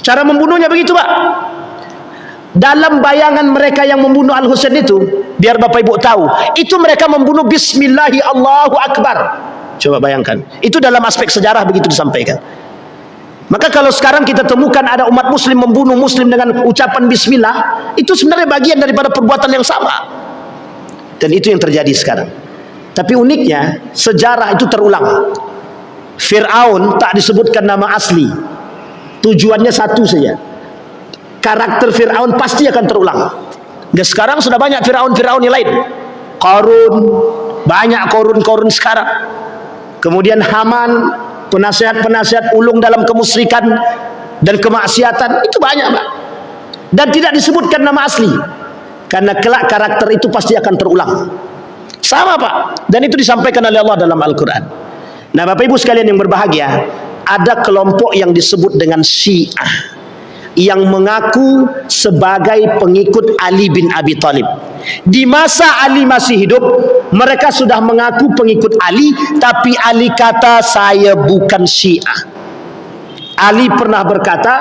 Speaker 2: Cara membunuhnya begitu Pak. Dalam bayangan mereka yang membunuh Al-Husain itu, biar Bapak Ibu tahu, itu mereka membunuh Bismillahi Allahu Akbar. Coba bayangkan, itu dalam aspek sejarah begitu disampaikan. Maka kalau sekarang kita temukan ada umat muslim membunuh muslim dengan ucapan Bismillah, itu sebenarnya bagian daripada perbuatan yang sama. Dan itu yang terjadi sekarang. Tapi uniknya, sejarah itu terulang. Fir'aun tak disebutkan nama asli, tujuannya satu saja. Karakter Fir'aun pasti akan terulang. Dan sekarang sudah banyak Fir'aun yang lain. Qarun, banyak Qarun sekarang. Kemudian Haman, penasihat-penasihat ulung dalam kemusyrikan dan kemaksiatan, itu banyak Pak. Dan tidak disebutkan nama asli, karena kelak karakter itu pasti akan terulang. Sama Pak. Dan itu disampaikan oleh Allah dalam Al-Quran. Nah Bapak Ibu sekalian yang berbahagia, ada kelompok yang disebut dengan Syiah, yang mengaku sebagai pengikut Ali bin Abi Thalib. Di masa Ali masih hidup, mereka sudah mengaku pengikut Ali, tapi Ali kata saya bukan Syiah. Ali pernah berkata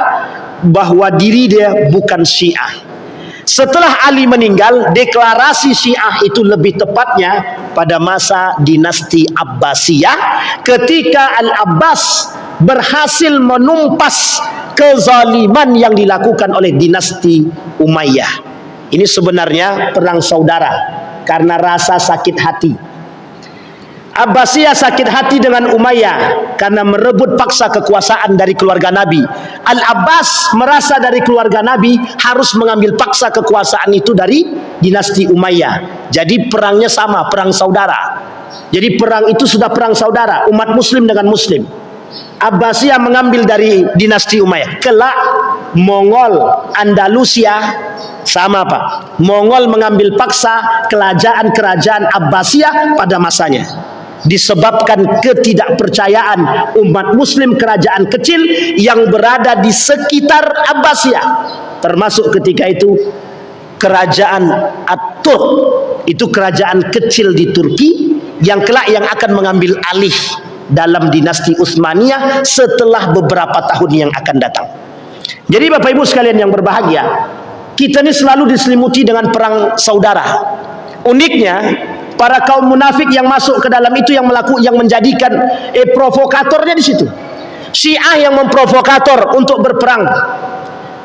Speaker 2: bahwa diri dia bukan Syiah. Setelah Ali meninggal, deklarasi Syiah itu lebih tepatnya pada masa dinasti Abbasiyah, ketika Al-Abbas berhasil menumpas kezaliman yang dilakukan oleh dinasti Umayyah. Ini sebenarnya perang saudara karena rasa sakit hati. Abbasiyah sakit hati dengan Umayyah karena merebut paksa kekuasaan dari keluarga Nabi. Al-Abbas merasa dari keluarga Nabi harus mengambil paksa kekuasaan itu dari dinasti Umayyah. Jadi perangnya sama, perang saudara. Jadi perang itu sudah perang saudara, umat muslim dengan muslim. Abbasiyah mengambil dari dinasti Umayyah. Kelak Mongol Andalusia sama Pak. Mongol mengambil paksa kerajaan Abbasiyah pada masanya. Disebabkan ketidakpercayaan umat muslim kerajaan kecil yang berada di sekitar Abbasiyah, termasuk ketika itu kerajaan At-Turk, itu kerajaan kecil di Turki yang kelak yang akan mengambil alih dalam dinasti Utsmaniyah setelah beberapa tahun yang akan datang. Jadi Bapak Ibu sekalian yang berbahagia, kita ini selalu diselimuti dengan perang saudara. Uniknya para kaum munafik yang masuk ke dalam itu yang menjadikan provokatornya di situ. Syiah yang memprovokator untuk berperang.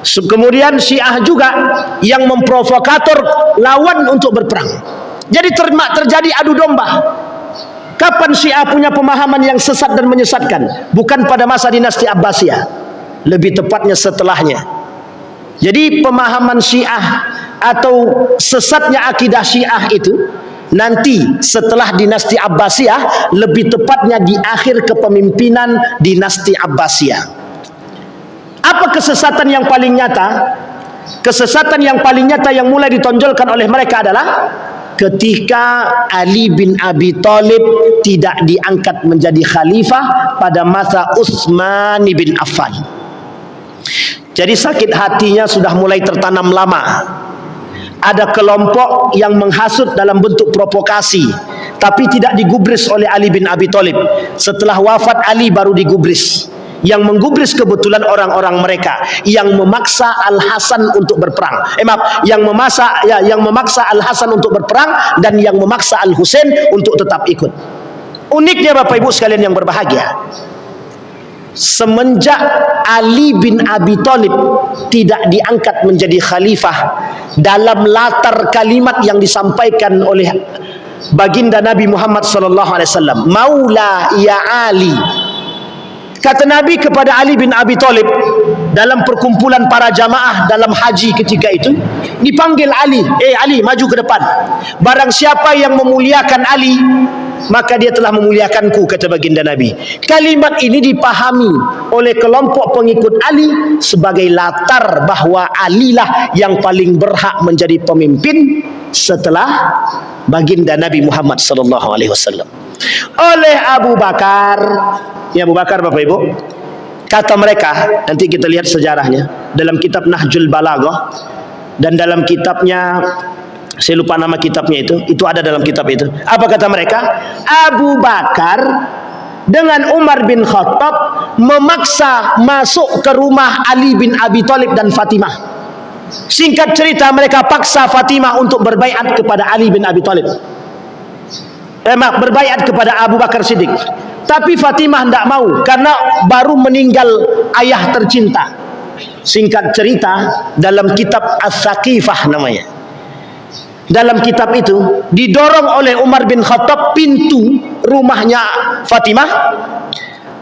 Speaker 2: Kemudian Syiah juga yang memprovokator lawan untuk berperang. Jadi terjadi adu domba. Kapan Syiah punya pemahaman yang sesat dan menyesatkan? Bukan pada masa dinasti Abbasiyah, lebih tepatnya setelahnya. Jadi pemahaman Syiah atau sesatnya akidah Syiah itu nanti setelah dinasti Abbasiyah, lebih tepatnya di akhir kepemimpinan dinasti Abbasiyah. Apa kesesatan yang paling nyata? Kesesatan yang paling nyata yang mulai ditonjolkan oleh mereka adalah ketika Ali bin Abi Thalib tidak diangkat menjadi khalifah pada masa Utsman bin Affan. Jadi sakit hatinya sudah mulai tertanam lama. Ada kelompok yang menghasut dalam bentuk provokasi, tapi tidak digubris oleh Ali bin Abi Thalib. Setelah wafat Ali baru digubris. Yang menggubris kebetulan orang-orang mereka yang memaksa Al-Hasan untuk berperang. Yang memaksa Al-Hasan untuk berperang dan yang memaksa Al-Husain untuk tetap ikut. Uniknya Bapak Ibu sekalian yang berbahagia, semenjak Ali bin Abi Thalib tidak diangkat menjadi khalifah, dalam latar kalimat yang disampaikan oleh baginda Nabi Muhammad SAW, Maula ya Ali, kata Nabi kepada Ali bin Abi Thalib dalam perkumpulan para jamaah dalam haji ketika itu, dipanggil Ali, Ali maju ke depan. Barang siapa yang memuliakan Ali, maka dia telah memuliakanku, kata baginda Nabi. Kalimat ini dipahami oleh kelompok pengikut Ali sebagai latar bahwa Ali lah yang paling berhak menjadi pemimpin setelah baginda Nabi Muhammad SAW. Oleh Abu Bakar, ya Abu Bakar Bapak Ibu, kata mereka, nanti kita lihat sejarahnya dalam kitab Nahjul Balaghah dan dalam kitabnya, saya lupa nama kitabnya itu ada dalam kitab itu. Apa kata mereka? Abu Bakar dengan Umar bin Khattab memaksa masuk ke rumah Ali bin Abi Thalib dan Fatimah. Singkat cerita, mereka paksa Fatimah untuk berbaiat kepada Ali bin Abi Thalib. Berbaiat kepada Abu Bakar Siddiq. Tapi Fatimah tidak mau karena baru meninggal ayah tercinta. Singkat cerita, dalam kitab As-Saqifah namanya, dalam kitab itu didorong oleh Umar bin Khattab pintu rumahnya Fatimah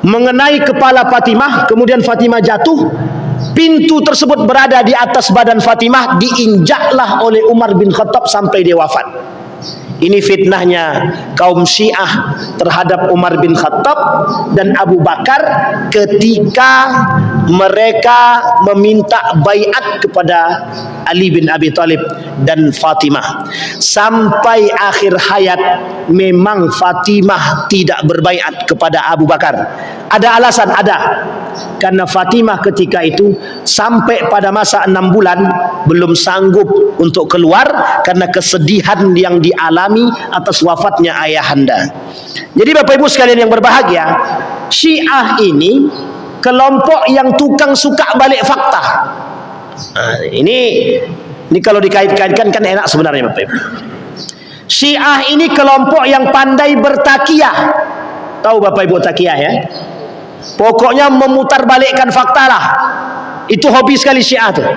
Speaker 2: mengenai kepala Fatimah, kemudian Fatimah jatuh. Pintu tersebut berada di atas badan Fatimah, diinjaklah oleh Umar bin Khattab sampai dia wafat. Ini fitnahnya kaum Syiah terhadap Umar bin Khattab dan Abu Bakar ketika mereka meminta baiat kepada Ali bin Abi Thalib dan Fatimah. Sampai akhir hayat memang Fatimah tidak berbaiat kepada Abu Bakar. Ada alasan, ada. Karena Fatimah ketika itu sampai pada masa 6 bulan belum sanggup untuk keluar karena kesedihan yang dialami atas wafatnya ayahanda. Jadi Bapak Ibu sekalian yang berbahagia, Syiah ini kelompok yang tukang suka balik fakta. Ini kalau dikait-kaitkan kan enak sebenarnya Bapak Ibu. Syiah ini kelompok yang pandai bertakiyah. Tahu Bapak Ibu takiyah ya? Pokoknya memutarbalikkan fakta lah. Itu hobi sekali Syiah tuh.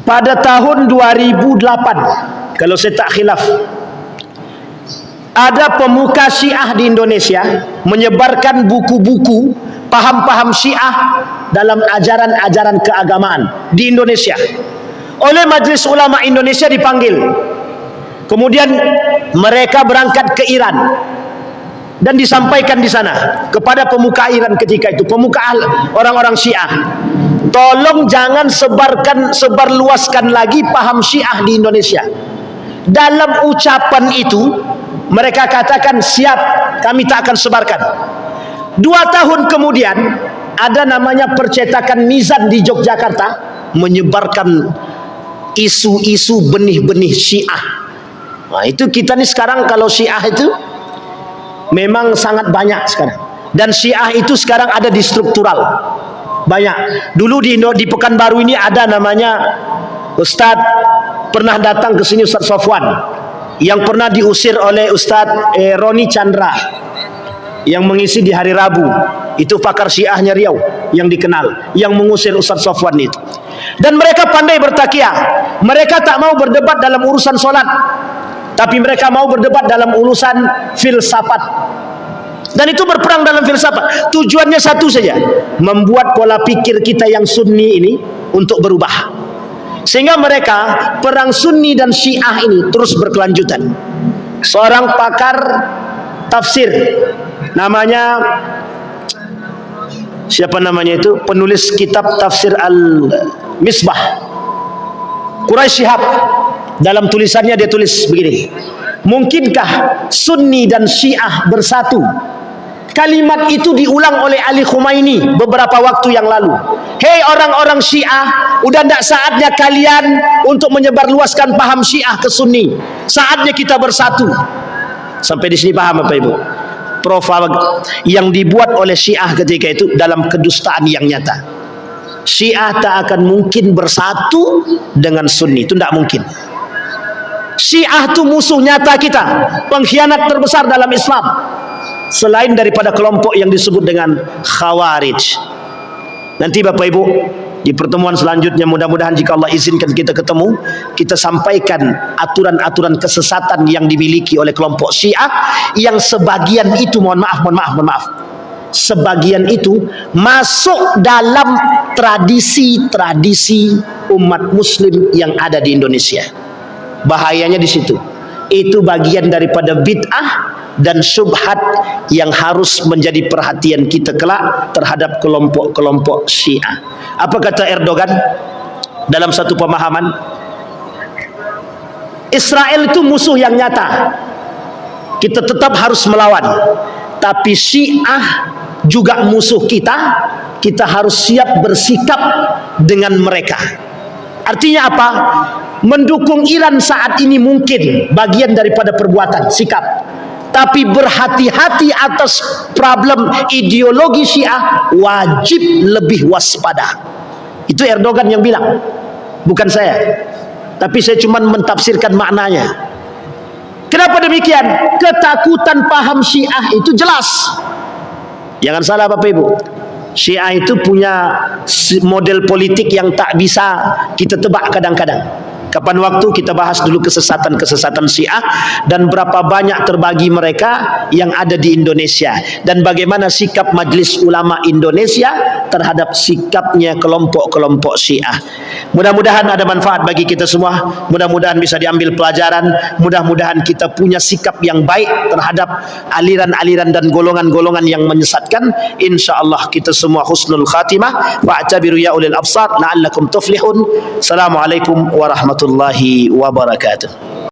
Speaker 2: Pada tahun 2008, kalau saya tak khilaf, ada pemuka Syiah di Indonesia menyebarkan buku-buku paham-paham Syiah dalam ajaran-ajaran keagamaan di Indonesia. Oleh Majelis Ulama Indonesia dipanggil. Kemudian mereka berangkat ke Iran dan disampaikan di sana kepada pemuka Iran ketika itu, pemuka orang-orang Syiah, tolong jangan sebarluaskan lagi paham Syiah di Indonesia. Dalam ucapan itu mereka katakan, siap, kami tak akan sebarkan. 2 tahun kemudian ada namanya percetakan Mizan di Yogyakarta menyebarkan isu-isu benih-benih Syiah. Nah, itu kita nih sekarang kalau Syiah itu memang sangat banyak sekarang. Dan Syiah itu sekarang ada di struktural. Banyak. Dulu di Pekanbaru ini ada namanya Ustadz, pernah datang ke sini Ustadz Sofwan, yang pernah diusir oleh Ustadz Roni Chandra, yang mengisi di hari Rabu. Itu pakar Syiahnya Riau yang dikenal, yang mengusir Ustadz Sofwan itu. Dan mereka pandai bertakiah. Mereka tak mau berdebat dalam urusan solat, tapi mereka mau berdebat dalam urusan filsafat. Dan itu berperang dalam filsafat. Tujuannya satu saja, membuat pola pikir kita yang Sunni ini untuk berubah. Sehingga mereka perang Sunni dan Syiah ini terus berkelanjutan. Seorang pakar tafsir, namanya siapa namanya itu, penulis kitab tafsir Al-Misbah, Quraisy Shihab, dalam tulisannya dia tulis begini, mungkinkah Sunni dan Syiah bersatu? Kalimat itu diulang oleh Ali Khumaini beberapa waktu yang lalu. Hei orang-orang Syiah, udah tidak saatnya kalian untuk menyebarluaskan paham Syiah ke Sunni. Saatnya kita bersatu. Sampai di sini paham Bapak Ibu? Profil yang dibuat oleh Syiah ketika itu dalam kedustaan yang nyata. Syiah tak akan mungkin bersatu dengan Sunni, itu tidak mungkin. Syiah itu musuh nyata kita, pengkhianat terbesar dalam Islam, selain daripada kelompok yang disebut dengan Khawarij. Nanti Bapak Ibu, di pertemuan selanjutnya mudah-mudahan jika Allah izinkan kita ketemu, kita sampaikan aturan-aturan kesesatan yang dimiliki oleh kelompok Syiah, yang sebagian itu mohon maaf, sebagian itu masuk dalam tradisi-tradisi umat muslim yang ada di Indonesia. Bahayanya di situ. Itu bagian daripada bid'ah dan syubhat yang harus menjadi perhatian kita kelak terhadap kelompok-kelompok Syiah. Apa kata Erdogan dalam satu pemahaman? Israel itu musuh yang nyata, kita tetap harus melawan. Tapi Syiah juga musuh kita, kita harus siap bersikap dengan mereka. Artinya apa? Mendukung Iran saat ini mungkin bagian daripada perbuatan, sikap. Tapi berhati-hati atas problem ideologi Syiah, wajib lebih waspada. Itu Erdogan yang bilang, bukan saya. Tapi saya cuma mentafsirkan maknanya. Kenapa demikian? Ketakutan paham Syiah itu jelas. Jangan salah Bapak Ibu, Syiah itu punya model politik yang tak bisa kita tebak kadang-kadang. Kapan waktu kita bahas dulu kesesatan-kesesatan Syiah dan berapa banyak terbagi mereka yang ada di Indonesia, dan bagaimana sikap Majelis Ulama Indonesia terhadap sikapnya kelompok-kelompok Syiah. Mudah-mudahan ada manfaat bagi kita semua, mudah-mudahan bisa diambil pelajaran, mudah-mudahan kita punya sikap yang baik terhadap aliran-aliran dan golongan-golongan yang menyesatkan. InsyaAllah kita semua husnul khatimah. Wa'tabiru ya ulil absar la'allakum tuflihun. Assalamualaikum warahmatullahi wabarakatuh.